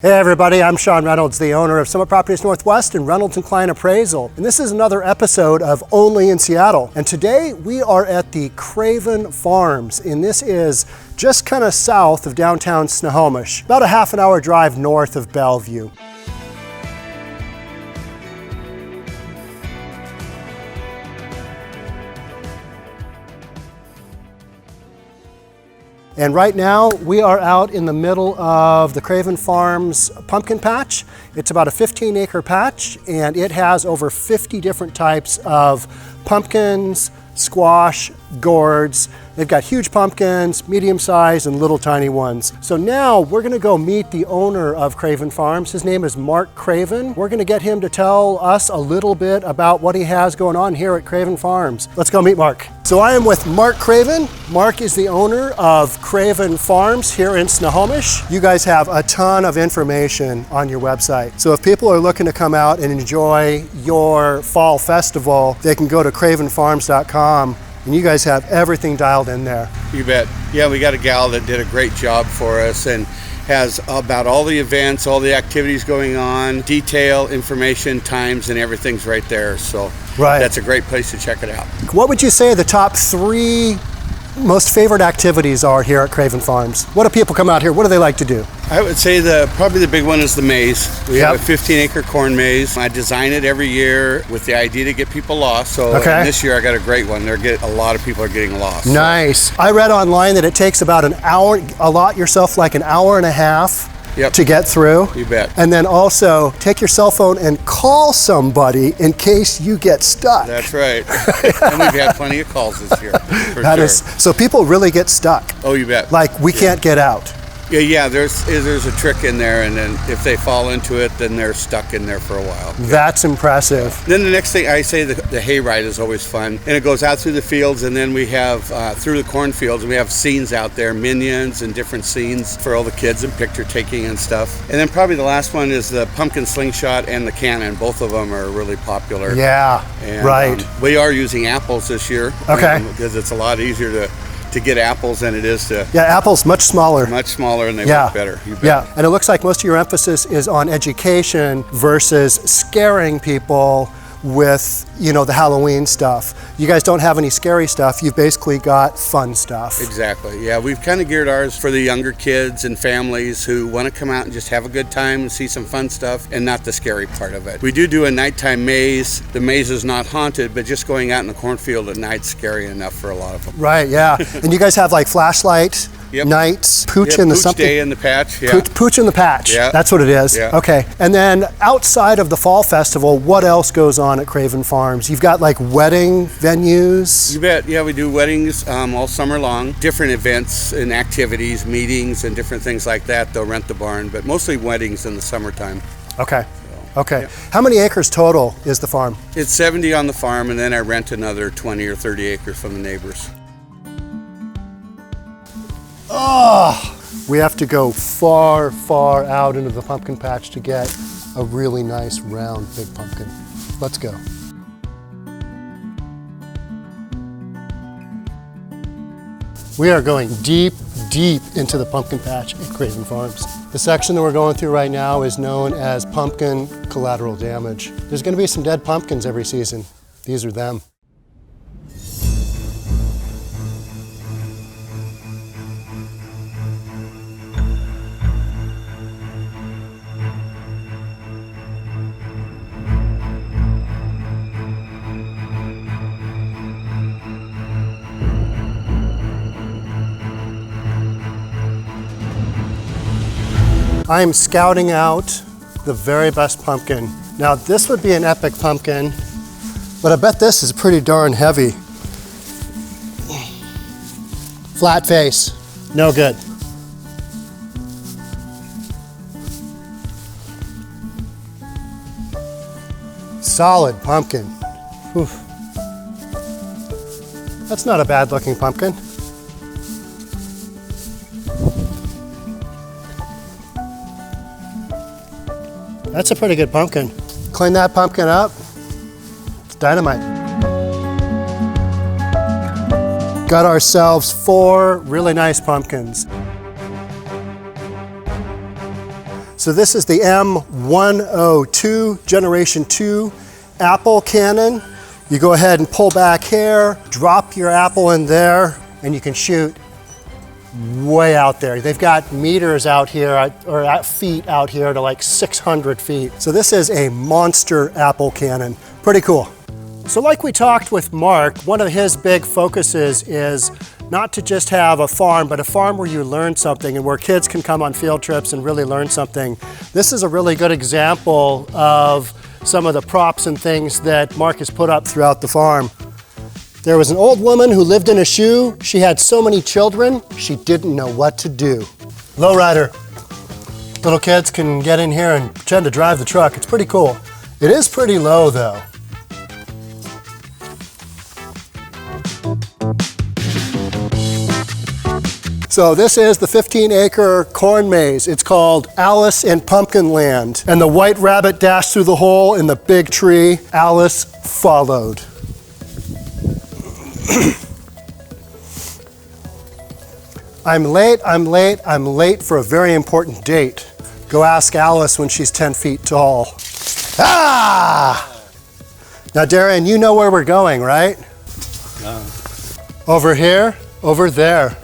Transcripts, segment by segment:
Hey everybody, I'm Sean Reynolds, the owner of Summit Properties Northwest and Reynolds & Klein Appraisal. And this is another episode of Only in Seattle. And today we are at the Craven Farms, and this is just kind of south of downtown Snohomish, about a half an hour drive north of Bellevue. And right now we are out in the middle of the Craven Farms pumpkin patch. It's about a 15-acre patch, and it has over 50 different types of pumpkins, squash, gourds. They've got huge pumpkins, medium-sized, and little tiny ones. So now we're gonna go meet the owner of Craven Farms. His name is Mark Craven. We're gonna get him to tell us a little bit about what he has going on here at Craven Farms. Let's go meet Mark. So I am with Mark Craven. Mark is the owner of Craven Farms here in Snohomish. You guys have a ton of information on your website. So if people are looking to come out and enjoy your fall festival, they can go to cravenfarms.com. And you guys have everything dialed in there. You bet. Yeah, we got a gal that did a great job for us and has about all the events, all the activities going on, detail, information, times, and everything's right there. So that's a great place to check it out. What would you say the top 3 most favorite activities are here at Craven Farms? What do people come out here? What do they like to do? I would say probably the big one is the maze. We have a 15-acre corn maze. I design it every year with the idea to get people lost. So this year I got a great one. A lot of people are getting lost. Nice. I read online that it takes about an hour, allot yourself like an hour and a half to get through. You bet. And then also take your cell phone and call somebody in case you get stuck. That's right. And we've had plenty of calls this year. So people really get stuck. Oh, you bet. Like we can't get out. Yeah, there's a trick in there, and then if they fall into it, then they're stuck in there for a while. That's impressive. Then the next thing I say, the hayride is always fun, and it goes out through the fields, and then we have through the cornfields, and we have scenes out there, minions and different scenes for all the kids and picture taking and stuff. And then probably the last one is the pumpkin slingshot and the cannon. Both of them are really popular. Yeah, and, we are using apples this year. Okay. Because it's a lot easier to get apples than it is to... Yeah, apples much smaller. Much smaller, and they work better. Yeah, and it looks like most of your emphasis is on education versus scaring people with, the Halloween stuff. You guys don't have any scary stuff. You've basically got fun stuff. Exactly, yeah. We've kind of geared ours for the younger kids and families who want to come out and just have a good time and see some fun stuff and not the scary part of it. We do a nighttime maze. The maze is not haunted, but just going out in the cornfield at night's scary enough for a lot of them. Right, yeah. And you guys have like flashlight nights, pooch in the something. Day in the patch, Pooch in the patch, that's what it is. Yeah. Okay, and then outside of the fall festival, what else goes on at Craven Farms? You've got like wedding venues? You bet, yeah, we do weddings all summer long, different events and activities, meetings and different things like that. They'll rent the barn, but mostly weddings in the summertime. Okay. Okay. How many acres total is the farm? It's 70 on the farm, and then I rent another 20 or 30 acres from the neighbors. Oh, we have to go far, far out into the pumpkin patch to get a really nice, round, big pumpkin. Let's go. We are going deep, deep into the pumpkin patch at Craven Farms. The section that we're going through right now is known as pumpkin collateral damage. There's going to be some dead pumpkins every season. These are them. I am scouting out the very best pumpkin. Now this would be an epic pumpkin, but I bet this is pretty darn heavy. Flat face, no good. Solid pumpkin. Oof. That's not a bad looking pumpkin. That's a pretty good pumpkin. Clean that pumpkin up. It's dynamite. Got ourselves 4 really nice pumpkins. So this is the M102 Generation 2 apple cannon. You go ahead and pull back here, drop your apple in there, and you can shoot way out there. They've got meters out here, or feet out here to like 600 feet. So this is a monster apple cannon. Pretty cool. So like we talked with Mark, one of his big focuses is not to just have a farm, but a farm where you learn something and where kids can come on field trips and really learn something. This is a really good example of some of the props and things that Mark has put up throughout the farm. There was an old woman who lived in a shoe. She had so many children, she didn't know what to do. Lowrider. Little kids can get in here and pretend to drive the truck. It's pretty cool. It is pretty low though. So this is the 15-acre corn maze. It's called Alice in Pumpkinland. And the white rabbit dashed through the hole in the big tree. Alice followed. I'm late for a very important date. Go ask Alice when she's 10 feet tall. Ah! Now, Darian, you know where we're going, right? No. Over here, over there.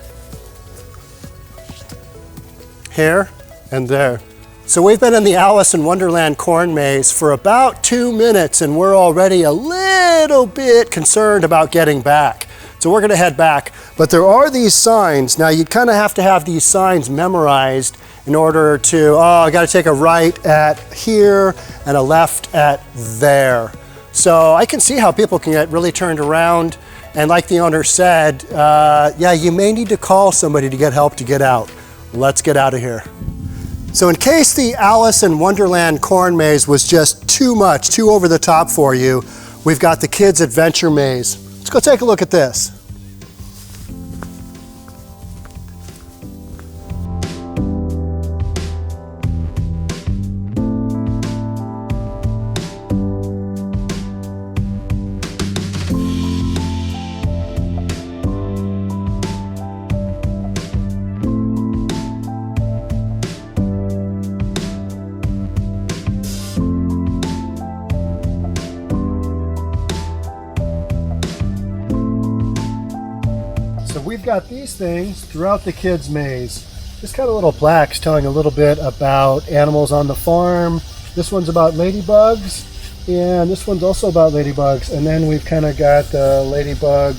Here and there. So we've been in the Alice in Wonderland corn maze for about 2 minutes and we're already a little bit concerned about getting back. So we're gonna head back. But there are these signs. Now you kind of have to have these signs memorized in order to, I gotta take a right at here and a left at there. So I can see how people can get really turned around. And like the owner said, yeah, you may need to call somebody to get help to get out. Let's get out of here. So in case the Alice in Wonderland corn maze was just too much, too over the top for you, we've got the kids' adventure maze. Let's go take a look at this. We've got these things throughout the kids' maze. Just kind of little plaques telling a little bit about animals on the farm. This one's about ladybugs, and this one's also about ladybugs. And then we've kind of got the ladybug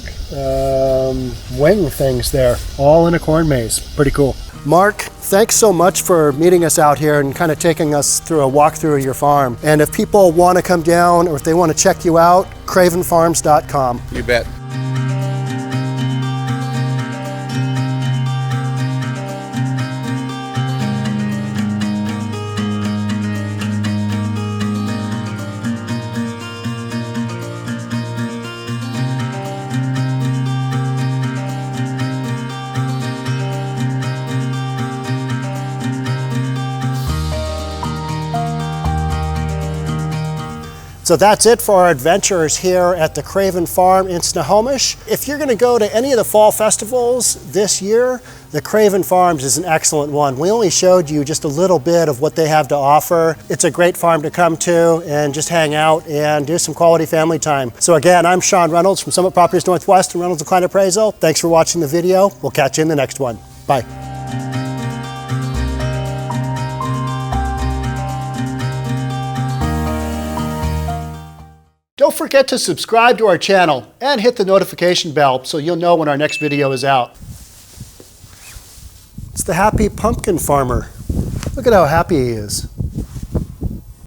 wing things there, all in a corn maze. Pretty cool. Mark, thanks so much for meeting us out here and kind of taking us through a walkthrough of your farm. And if people want to come down or if they want to check you out, cravenfarms.com. You bet. So that's it for our adventures here at the Craven Farm in Snohomish. If you're going to go to any of the fall festivals this year, the Craven Farms is an excellent one. We only showed you just a little bit of what they have to offer. It's a great farm to come to and just hang out and do some quality family time. So again, I'm Sean Reynolds from Summit Properties Northwest and Reynolds and Klein Appraisal. Thanks for watching the video. We'll catch you in the next one. Bye. Don't forget to subscribe to our channel and hit the notification bell so you'll know when our next video is out. It's the happy pumpkin farmer. Look at how happy he is.